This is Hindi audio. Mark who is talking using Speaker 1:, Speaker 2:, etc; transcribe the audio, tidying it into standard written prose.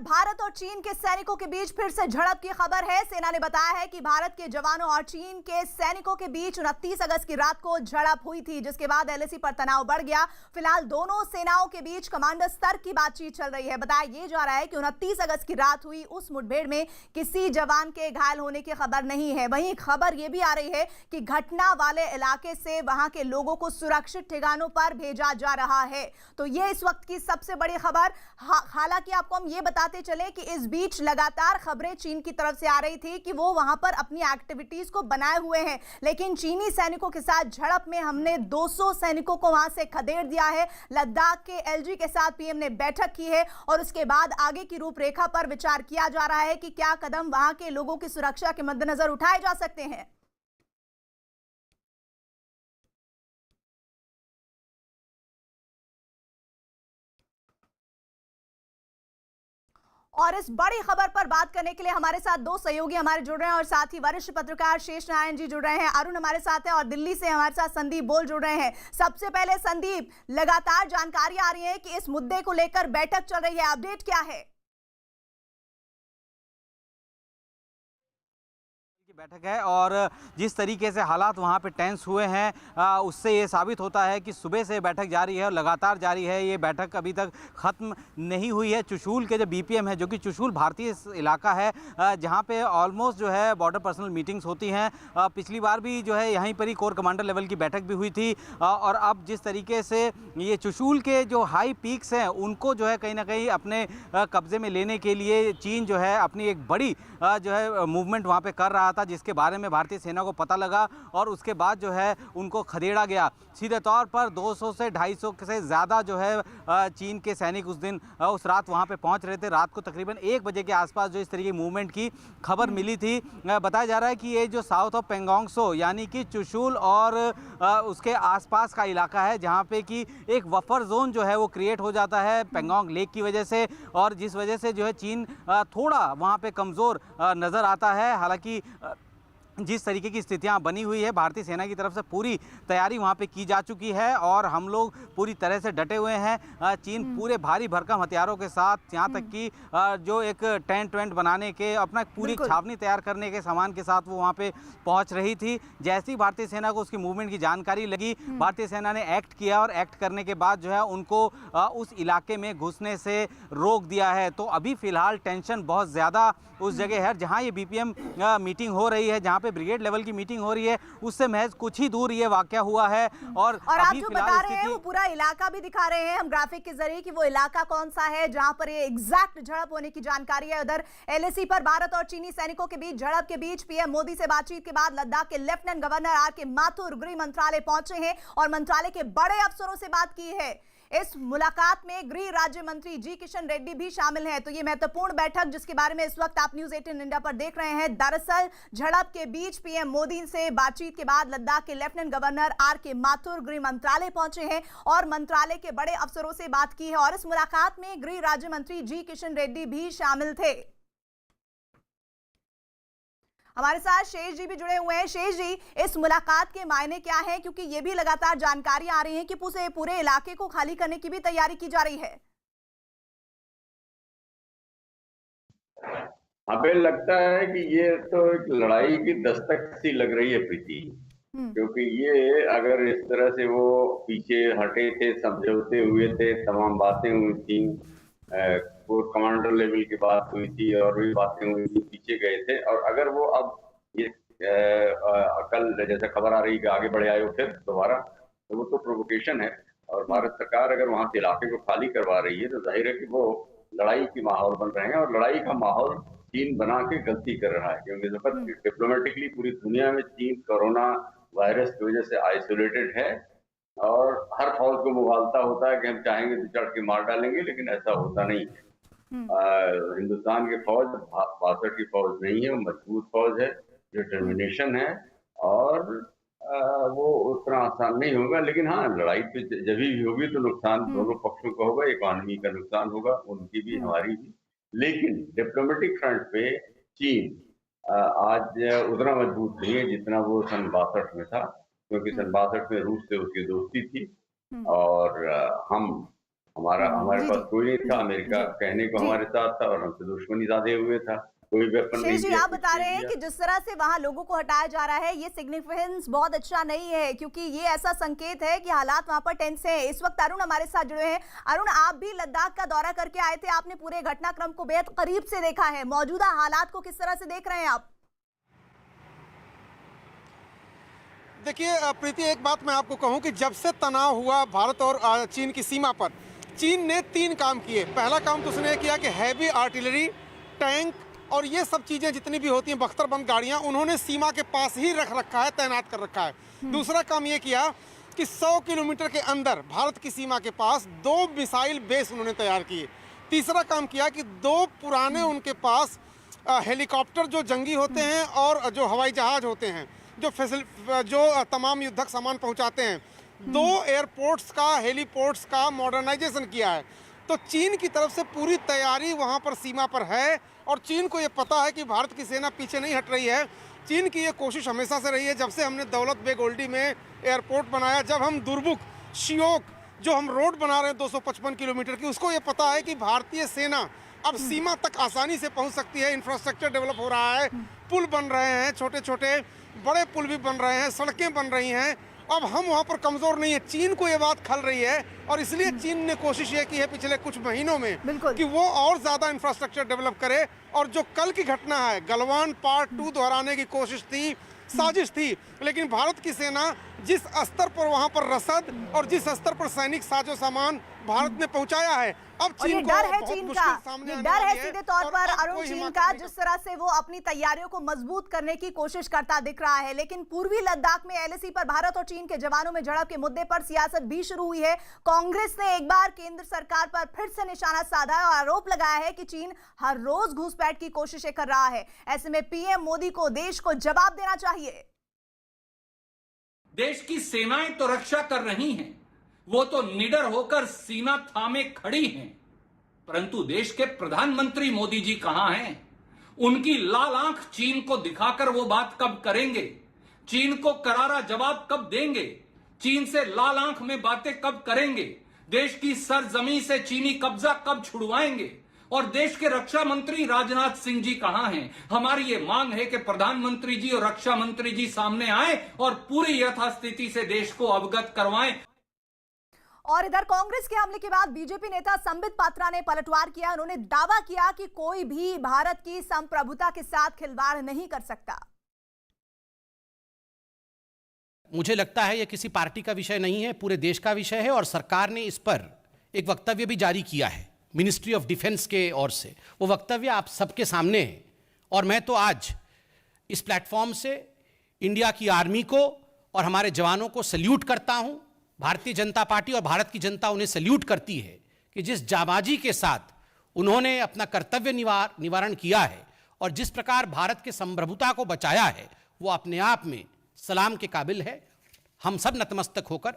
Speaker 1: भारत और चीन के सैनिकों के बीच फिर से झड़प की खबर है। सेना ने बताया है कि भारत के जवानों और चीन के सैनिकों के बीच 29 अगस्त की रात को झड़प हुई थी, जिसके बाद एलएसी पर तनाव बढ़ गया। फिलहाल दोनों सेनाओं के बीच कमांडर स्तर की बातचीत चल रही है। बताया यह जा रहा है कि 29 अगस्त की रात हुई उस मुठभेड़ में किसी जवान के घायल होने की खबर नहीं है। वहीं खबर यह भी आ रही है कि घटना वाले इलाके से वहां के लोगों को सुरक्षित ठिकानों पर भेजा जा रहा है। तो यह इस वक्त की सबसे बड़ी खबर। हालांकि आपको हम ये बताते चले कि इस बीच लगातार खबरें चीन की तरफ से आ रही थी कि वो वहां पर अपनी एक्टिविटीज को बनाए हुए हैं, लेकिन चीनी सैनिकों के साथ झड़प में हमने 200 सैनिकों को वहां से खदेड़ दिया है। लद्दाख के एलजी के साथ पीएम ने बैठक की है और उसके बाद आगे की रूपरेखा पर विचार किया जा रहा है कि क्या कदम वहां के लोगों की सुरक्षा के मद्देनजर उठाए जा सकते हैं। और इस बड़ी खबर पर बात करने के लिए हमारे साथ दो सहयोगी हमारे जुड़ रहे हैं और साथ ही वरिष्ठ पत्रकार शेष नारायण जी जुड़ रहे हैं। अरुण हमारे साथ है और दिल्ली से हमारे साथ संदीप बोल जुड़ रहे हैं। सबसे पहले संदीप, लगातार जानकारी आ रही है कि इस मुद्दे को लेकर बैठक चल रही है, अपडेट क्या है?
Speaker 2: बैठक है और जिस तरीके से हालात वहाँ पे टेंस हुए हैं उससे ये साबित होता है कि सुबह से बैठक जारी है और लगातार जारी है। ये बैठक अभी तक ख़त्म नहीं हुई है। चुशूल के जो बीपीएम है, जो कि चुशूल भारतीय इलाका है जहाँ पे ऑलमोस्ट जो है बॉर्डर पर्सनल मीटिंग्स होती हैं। पिछली बार भी जो है यहीं पर ही कोर कमांडर लेवल की बैठक भी हुई थी और अब जिस तरीके से ये चुशूल के जो हाई पीक्स हैं उनको जो है कहीं ना कहीं अपने कब्जे में लेने के लिए चीन जो है अपनी एक बड़ी जो है मूवमेंट वहाँ पे कर रहा था, जिसके बारे में भारतीय सेना को पता लगा और उसके बाद जो है उनको खदेड़ा गया। सीधे तौर पर 200 से 250 से ज़्यादा जो है चीन के सैनिक उस रात वहाँ पे पहुँच रहे थे। रात को तकरीबन 1 बजे के आसपास जो इस तरह की मूवमेंट की खबर मिली थी। बताया जा रहा है कि ये जो साउथ ऑफ पेंगोंग सो यानी कि चुशूल और उसके आसपास का इलाका है, जहाँ पे कि एक बफर जोन जो है वो क्रिएट हो जाता है पेंगोंग लेक की वजह से, और जिस वजह से जो है चीन थोड़ा वहाँ पे कमज़ोर नज़र आता है। हालांकि जिस तरीके की स्थितियां बनी हुई है, भारतीय सेना की तरफ से पूरी तैयारी वहां पे की जा चुकी है और हम लोग पूरी तरह से डटे हुए हैं। चीन पूरे भारी भरकम हथियारों के साथ, यहाँ तक कि जो एक टेंट वेंट बनाने के, अपना पूरी छावनी तैयार करने के सामान के साथ वो वहाँ पे पहुँच रही थी। जैसे ही भारतीय सेना को उसकी मूवमेंट की जानकारी लगी, भारतीय सेना ने एक्ट किया और एक्ट करने के बाद जो है उनको उस इलाके में घुसने से रोक दिया है। तो अभी फिलहाल टेंशन बहुत ज़्यादा उस जगह है जहाँ ये बीपीएम मीटिंग हो रही है, जहाँ पे ब्रिगेड लेवल की मीटिंग हो रही है, उससे महज कुछ ही दूर ये वाकया हुआ है। और
Speaker 1: आप जो बता रहे हैं वो पूरा इलाका भी दिखा रहे हैं हम ग्राफिक के जरिए कि वो इलाका कौन सा है जहां पर ये एग्जैक्ट झड़प होने की जानकारी है। उधर एलएसी पर भारत और चीनी सैनिकों के बीच झड़प के बीच पीएम मोदी से बातचीत के बाद लद्दाख के लेफ्टिनेंट गवर्नर आर.के. माथुर गृह मंत्रालय पहुंचे हैं और मंत्रालय के बड़े अफसरों से बात की है। इस मुलाकात में गृह राज्य मंत्री जी किशन रेड्डी भी शामिल हैं। तो ये महत्वपूर्ण बैठक जिसके बारे में इस वक्त आप न्यूज 18 इंडिया पर देख रहे हैं, दरअसल झड़प के बीच पीएम मोदी से बातचीत के बाद लद्दाख के लेफ्टिनेंट गवर्नर आर.के. माथुर गृह मंत्रालय पहुंचे हैं और मंत्रालय के बड़े अफसरों से बात की है और इस मुलाकात में गृह राज्य मंत्री जी किशन रेड्डी भी शामिल थे। हमारे साथ शेष जी भी जुड़े हुए हैं। शेष जी, इस मुलाकात के मायने क्या है, क्योंकि ये भी लगातार जानकारी आ रही है कि पूरे इलाके को खाली करने की भी तैयारी की जा रही है।
Speaker 3: हमें लगता है कि ये तो एक लड़ाई की दस्तक सी लग रही है प्रीति, क्योंकि ये अगर इस तरह से वो पीछे हटे थे, समझौते हुए थे, तमाम बातें हुई थी, कोर कमांडर लेवल की बात हुई थी और भी बातें हुई थी, पीछे गए थे, और अगर वो अब ये कल जैसे खबर आ रही है कि आगे बढ़े आए फिर दोबारा, तो वो तो प्रोवोकेशन है। और भारत सरकार अगर वहां से इलाके को खाली करवा रही है तो जाहिर है कि वो लड़ाई की माहौल बन रहे हैं और लड़ाई का माहौल चीन बना के गलती कर रहा है, क्योंकि डिप्लोमेटिकली पूरी दुनिया में चीन कोरोना वायरस की वजह से आइसोलेटेड है और हर फौज को मुगालता होता है कि हम चाहेंगे तो चढ़ के मार डालेंगे, लेकिन ऐसा होता नहीं है। हिंदुस्तान की फौज 62 की फौज नहीं है, वो मजबूत फौज है, डिटर्मिनेशन है और वो उतना आसान नहीं होगा। लेकिन हाँ, लड़ाई तो जब भी होगी तो नुकसान दोनों पक्षों का होगा, इकोनॉमी का नुकसान होगा, उनकी भी हमारी भी। लेकिन डिप्लोमेटिक फ्रंट पे चीन आज उतना मजबूत नहीं है जितना वो सन 62 में था, क्योंकि सन 62 में रूस से उसकी दोस्ती थी और हम हमारे
Speaker 1: जी
Speaker 3: पास
Speaker 1: जी
Speaker 3: कोई नहीं था, अमेरिका
Speaker 1: जी
Speaker 3: कहने को
Speaker 1: जी।
Speaker 3: हमारे साथ था और हमसे दुश्मनी साधे हुए था, कोई वेपन नहीं
Speaker 1: शेष जी,
Speaker 3: दिया,
Speaker 1: आप
Speaker 3: कुछ
Speaker 1: बता
Speaker 3: नहीं
Speaker 1: रहे हैं
Speaker 3: दिया।
Speaker 1: कि जिस तरह से वहां लोगों को हटाया जा रहा है, ये सिग्निफिकेंस बहुत अच्छा नहीं है, क्योंकि ये ऐसा संकेत है कि हालात वहां पर टेंस हैं। इस वक्त अरुण हमारे साथ जुड़े हैं। अरुण, आप भी लद्दाख का दौरा करके आए थे, आपने पूरे घटनाक्रम को बेहद करीब से देखा है। मौजूदा हालात को किस तरह से देख रहे हैं आप?
Speaker 4: देखिए प्रीति, एक बात मैं आपको कहूं कि जब से तनाव हुआ भारत और चीन की सीमा पर, चीन ने 3 काम किए। पहला काम तो उसने किया कि हैवी आर्टिलरी, टैंक और ये सब चीज़ें जितनी भी होती हैं, बख्तरबंद गाड़ियां, उन्होंने सीमा के पास ही रख रखा है, तैनात कर रखा है। दूसरा काम ये किया कि 100 किलोमीटर के अंदर भारत की सीमा के पास 2 मिसाइल बेस उन्होंने तैयार किए। तीसरा काम किया कि 2 पुराने उनके पास हेलीकॉप्टर जो जंगी होते हैं और जो हवाई जहाज होते हैं, जो तमाम युद्धक सामान पहुंचाते हैं, 2 एयरपोर्ट्स का, हेलीपोर्ट्स का मॉडर्नाइजेशन किया है। तो चीन की तरफ से पूरी तैयारी वहां पर सीमा पर है और चीन को ये पता है कि भारत की सेना पीछे नहीं हट रही है। चीन की ये कोशिश हमेशा से रही है, जब से हमने दौलत बेग ओल्डी में एयरपोर्ट बनाया, जब हम दुर्बुक शियोक जो हम रोड बना रहे हैं 255 किलोमीटर की, उसको ये पता है कि भारतीय सेना अब सीमा तक आसानी से पहुंच सकती है। इंफ्रास्ट्रक्चर डेवलप हो रहा है, पुल बन रहे हैं, छोटे छोटे बड़े पुल भी बन रहे हैं, सड़कें बन रही हैं। अब हम वहाँ पर कमज़ोर नहीं है। चीन को ये बात खल रही है और इसलिए चीन ने कोशिश ये की है पिछले कुछ महीनों में कि वो और ज़्यादा इंफ्रास्ट्रक्चर डेवलप करे। और जो कल की घटना है, गलवान पार्ट 2 दोहराने की कोशिश थी, साजिश थी, लेकिन भारत की सेना जिस स्तर पर वहाँ पर रसद और जिस स्तर पर सैनिक साजो सामान भारत ने पहुँचाया है, अब
Speaker 1: और ये
Speaker 4: चीन को
Speaker 1: डर है
Speaker 4: बहुत
Speaker 1: चीन
Speaker 4: मुश्किल
Speaker 1: का,
Speaker 4: सामने
Speaker 1: ये
Speaker 4: आने
Speaker 1: डर है
Speaker 4: वाली
Speaker 1: सीधे तौर
Speaker 4: और
Speaker 1: पर
Speaker 4: अब
Speaker 1: अरुण
Speaker 4: कोई
Speaker 1: चीन
Speaker 4: हिम्मत
Speaker 1: का,
Speaker 4: नहीं
Speaker 1: जिस तरह से वो अपनी तैयारियों को मजबूत करने की कोशिश करता दिख रहा है। लेकिन पूर्वी लद्दाख में एलएसी पर भारत और चीन के जवानों में झड़प के मुद्दे पर सियासत भी शुरू हुई है। कांग्रेस ने एक बार केंद्र सरकार पर फिर से निशाना साधा है और आरोप लगाया है कि चीन हर रोज घुसपैठ की कोशिशें कर रहा है। ऐसे में पीएम मोदी को देश को जवाब देना चाहिए।
Speaker 5: देश की सेनाएं तो रक्षा कर रही हैं, वो तो निडर होकर सीना थामे खड़ी हैं, परंतु देश के प्रधानमंत्री मोदी जी कहां हैं? उनकी लाल आंख चीन को दिखाकर वो बात कब करेंगे? चीन को करारा जवाब कब देंगे? चीन से लाल आंख में बातें कब करेंगे? देश की सरजमी से चीनी कब्जा कब छुड़वाएंगे? और देश के रक्षा मंत्री राजनाथ सिंह जी कहां हैं? हमारी ये मांग है कि प्रधानमंत्री जी और रक्षा मंत्री जी सामने आए और पूरी यथास्थिति से देश को अवगत करवाएं।
Speaker 1: और इधर कांग्रेस के हमले के बाद बीजेपी नेता संबित पात्रा ने पलटवार किया। उन्होंने दावा किया कि कोई भी भारत की संप्रभुता के साथ खिलवाड़ नहीं कर सकता।
Speaker 6: मुझे लगता है यह किसी पार्टी का विषय नहीं है, पूरे देश का विषय है और सरकार ने इस पर एक वक्तव्य भी जारी किया है मिनिस्ट्री ऑफ डिफेंस के ओर से। वो वक्तव्य आप सबके सामने है और मैं तो आज इस प्लेटफॉर्म से इंडिया की आर्मी को और हमारे जवानों को सल्यूट करता हूं। भारतीय जनता पार्टी और भारत की जनता उन्हें सल्यूट करती है कि जिस जाबाजी के साथ उन्होंने अपना कर्तव्य निवारण किया है और जिस प्रकार भारत के संप्रभुता को बचाया है, वो अपने आप में सलाम के काबिल है। हम सब नतमस्तक होकर